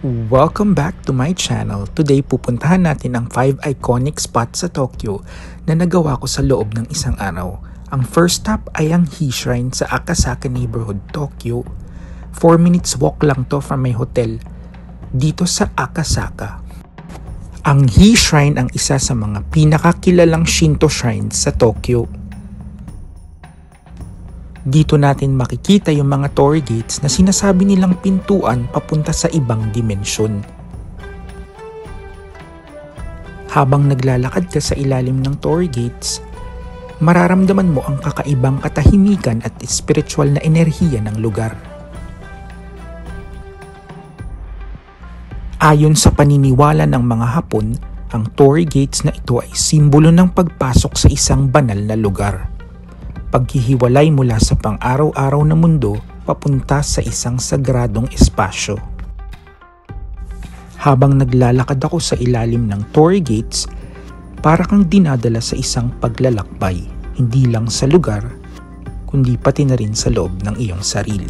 Welcome back to my channel. Today pupuntahan natin ang 5 iconic spots sa Tokyo na nagawa ko sa loob ng isang araw. Ang first stop ay ang He Shrine sa Akasaka Neighborhood, Tokyo. 4 minutes walk lang to from my hotel dito sa Akasaka. Ang He Shrine ang isa sa mga pinakakilalang Shinto shrines sa Tokyo. Dito natin makikita yung mga torii gates na sinasabi nilang pintuan papunta sa ibang dimensyon. Habang naglalakad ka sa ilalim ng torii gates, mararamdaman mo ang kakaibang katahimikan at spiritual na enerhiya ng lugar. Ayon sa paniniwala ng mga Hapon, ang torii gates na ito ay simbolo ng pagpasok sa isang banal na lugar. Paghihiwalay mula sa pang-araw-araw na mundo papunta sa isang sagradong espasyo. Habang naglalakad ako sa ilalim ng torii gates, para kang dinadala sa isang paglalakbay, hindi lang sa lugar, kundi pati na rin sa loob ng iyong sarili.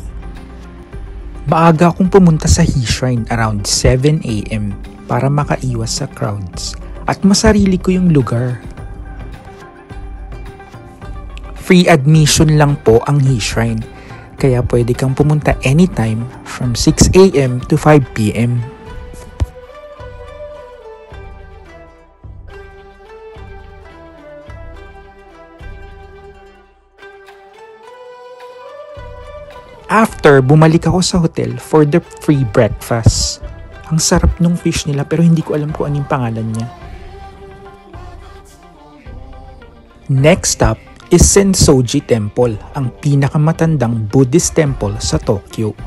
Maaga akong pumunta sa He Shrine around 7 AM para makaiwas sa crowds at masarili ko yung lugar. Free admission lang po ang He Shrine, kaya pwede kang pumunta anytime from 6 AM to 5 PM. After, bumalik ako sa hotel for the free breakfast. Ang sarap nung fish nila pero hindi ko alam kung anong pangalan niya. Next stop is Sensoji Temple, ang pinakamatandang Buddhist temple sa Tokyo.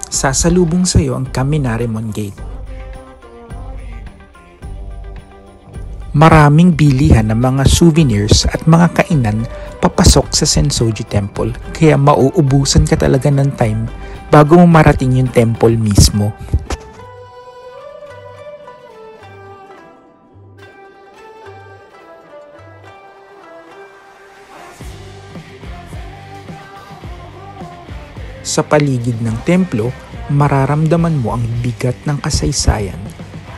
Sasalubong sa iyo ang Kaminaremon Gate. Maraming bilihan ng mga souvenirs at mga kainan papasok sa Sensoji Temple, kaya mauubusan ka talaga ng time bago mo marating yung temple mismo. Sa paligid ng templo, mararamdaman mo ang bigat ng kasaysayan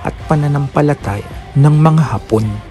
at pananampalataya ng mga Hapon.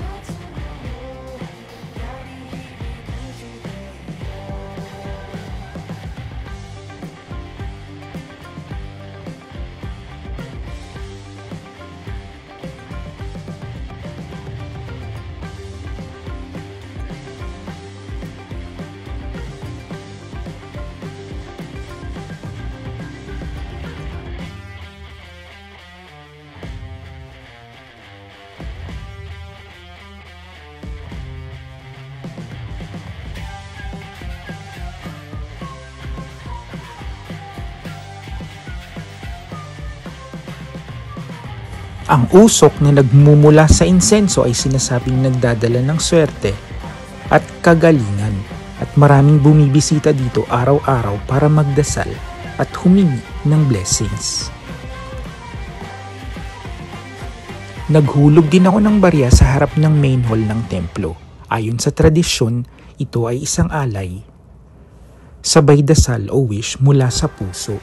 Ang usok na nagmumula sa insenso ay sinasabing nagdadala ng swerte at kagalingan, at maraming bumibisita dito araw-araw para magdasal at humingi ng blessings. Naghulog din ako ng barya sa harap ng main hall ng templo. Ayon sa tradisyon, ito ay isang alay. Sabay dasal o wish mula sa puso.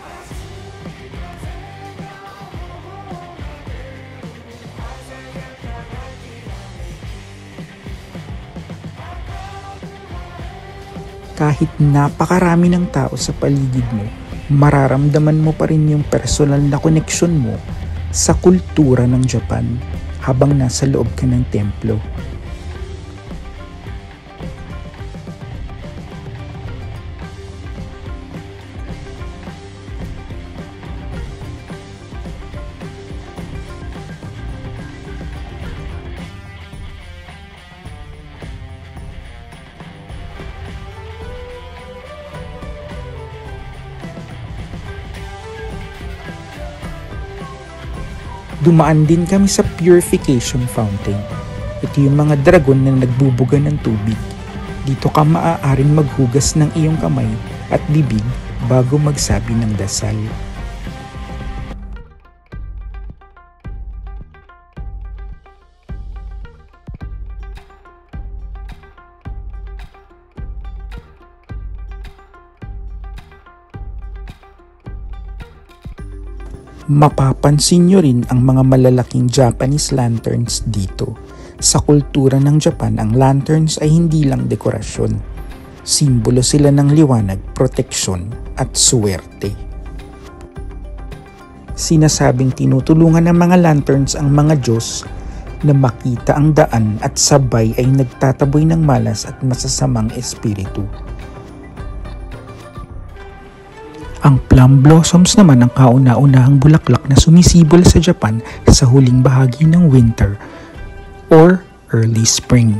Kahit napakarami ng tao sa paligid mo, mararamdaman mo pa rin yung personal na koneksyon mo sa kultura ng Japan habang nasa loob ka ng templo. Dumaan din kami sa purification fountain. Ito yung mga dragon na nagbubuga ng tubig. Dito ka maaaring maghugas ng iyong kamay at bibig bago magsabi ng dasal. Mapapansin nyo rin ang mga malalaking Japanese lanterns dito. Sa kultura ng Japan, ang lanterns ay hindi lang dekorasyon. Simbolo sila ng liwanag, proteksyon at suwerte. Sinasabing tinutulungan ng mga lanterns ang mga Diyos na makita ang daan at sabay ay nagtataboy ng malas at masasamang espiritu. Ang plum blossoms naman ang kauna-unahang bulaklak na sumisibol sa Japan sa huling bahagi ng winter or early spring.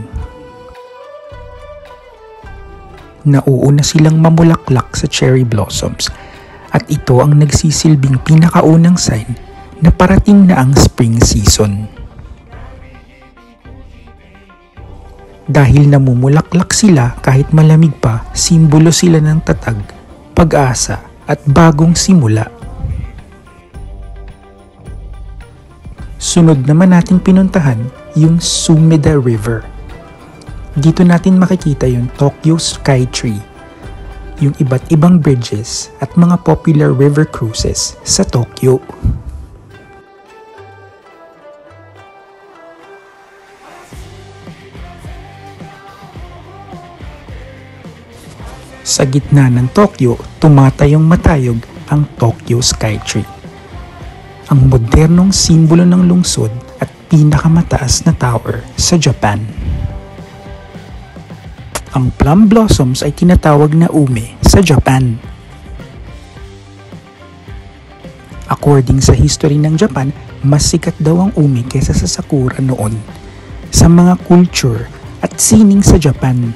Nauuna silang mamulaklak sa cherry blossoms at ito ang nagsisilbing pinakaunang sign na parating na ang spring season. Dahil namumulaklak sila kahit malamig pa, simbolo sila ng tatag, pag-asa at bagong simula. Sunod naman natin pinuntahan yung Sumida River. Dito natin makikita yung Tokyo Skytree, yung iba't ibang bridges at mga popular river cruises sa Tokyo. Sa gitna ng Tokyo, tumatayong matayog ang Tokyo Skytree. Ang modernong simbolo ng lungsod at pinakamataas na tower sa Japan. Ang plum blossoms ay tinatawag na ume sa Japan. According sa history ng Japan, mas sikat daw ang ume kaysa sa sakura noon sa mga culture at sining sa Japan.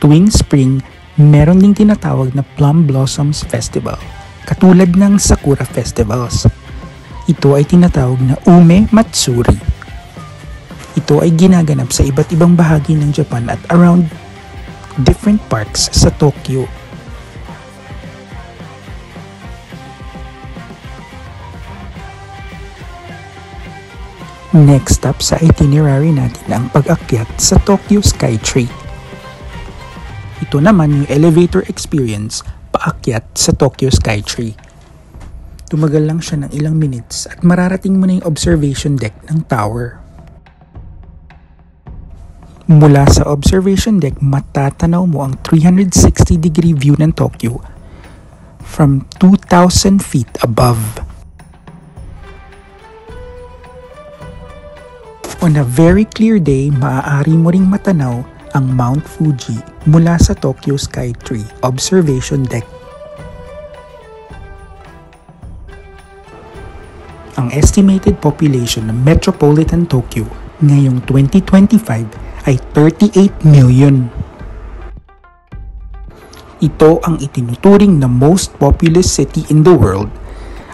Tuwing spring, meron ding tinatawag na Plum Blossoms Festival, katulad ng Sakura Festivals. Ito ay tinatawag na Ume Matsuri. Ito ay ginaganap sa iba't ibang bahagi ng Japan at around different parks sa Tokyo. Next stop sa itinerary natin ang pag-akyat sa Tokyo Skytree. Ito naman yung elevator experience paakyat sa Tokyo Skytree. Tumagal lang siya ng ilang minutes at mararating mo na yung observation deck ng tower. Mula sa observation deck, matatanaw mo ang 360-degree view ng Tokyo from 2,000 feet above. On a very clear day, maaari mo ring matanaw ang Mount Fuji mula sa Tokyo Skytree observation deck. Ang estimated population ng Metropolitan Tokyo ngayong 2025 ay 38 million. Ito ang itinuturing na most populous city in the world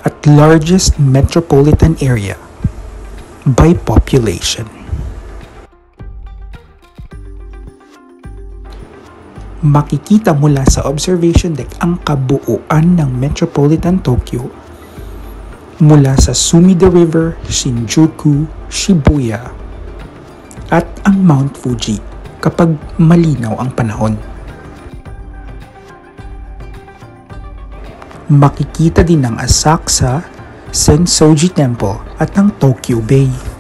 at largest metropolitan area by population. Makikita mula sa observation deck ang kabuuan ng Metropolitan Tokyo mula sa Sumida River, Shinjuku, Shibuya at ang Mount Fuji kapag malinaw ang panahon. Makikita din ang Asakusa, Sensoji Temple at ang Tokyo Bay.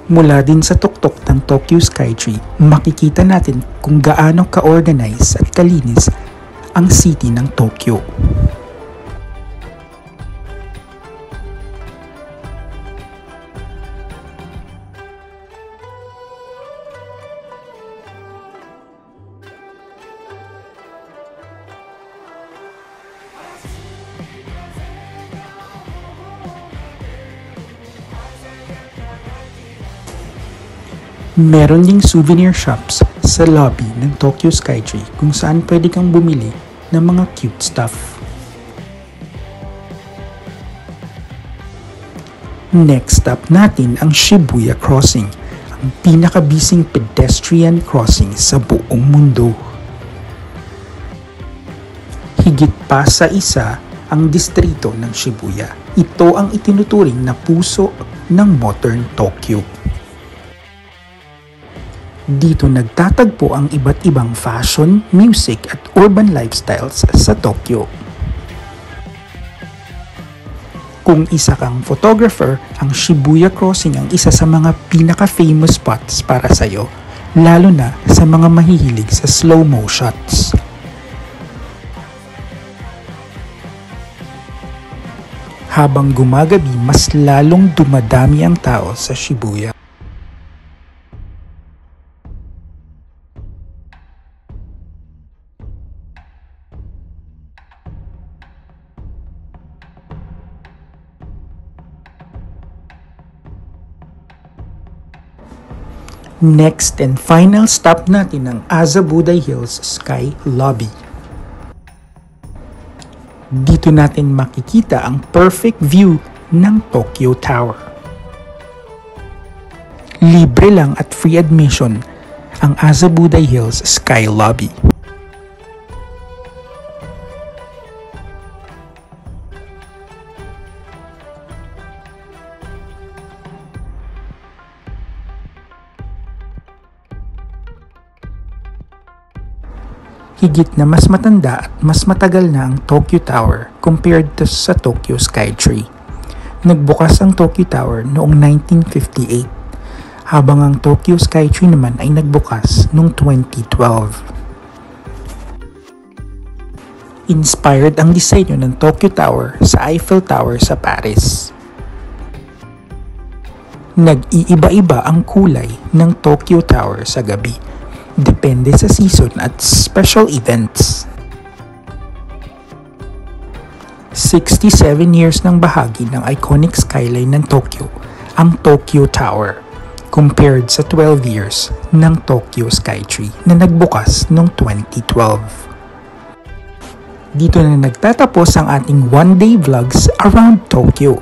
Mula din sa tuktok ng Tokyo Skytree, makikita natin kung gaano ka-organize at kalinis ang city ng Tokyo. Meron ding souvenir shops sa lobby ng Tokyo Skytree kung saan pwede kang bumili ng mga cute stuff. Next stop natin ang Shibuya Crossing, ang pinakabising pedestrian crossing sa buong mundo. Higit pa sa isa ang distrito ng Shibuya. Ito ang itinuturing na puso ng modern Tokyo. Dito nagtatagpo ang iba't ibang fashion, music at urban lifestyles sa Tokyo. Kung isa kang photographer, ang Shibuya Crossing ang isa sa mga pinaka-famous spots para sa'yo, lalo na sa mga mahihilig sa slow-mo shots. Habang gumagabi, mas lalong dumadami ang tao sa Shibuya. Next and final stop natin ang Azabuday Hills Sky Lobby. Dito natin makikita ang perfect view ng Tokyo Tower. Libre lang at free admission ang Azabuday Hills Sky Lobby. Higit na mas matanda at mas matagal na ang Tokyo Tower compared to sa Tokyo Skytree. Nagbukas ang Tokyo Tower noong 1958, habang ang Tokyo Skytree naman ay nagbukas noong 2012. Inspired ang disenyo ng Tokyo Tower sa Eiffel Tower sa Paris. Nag-iiba-iba ang kulay ng Tokyo Tower sa gabi. Depende sa season at special events. 67 years ng bahagi ng iconic skyline ng Tokyo, ang Tokyo Tower, compared sa 12 years ng Tokyo Skytree na nagbukas noong 2012. Dito na nagtatapos ang ating one-day vlogs around Tokyo.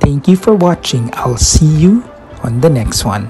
Thank you for watching. I'll see you on the next one.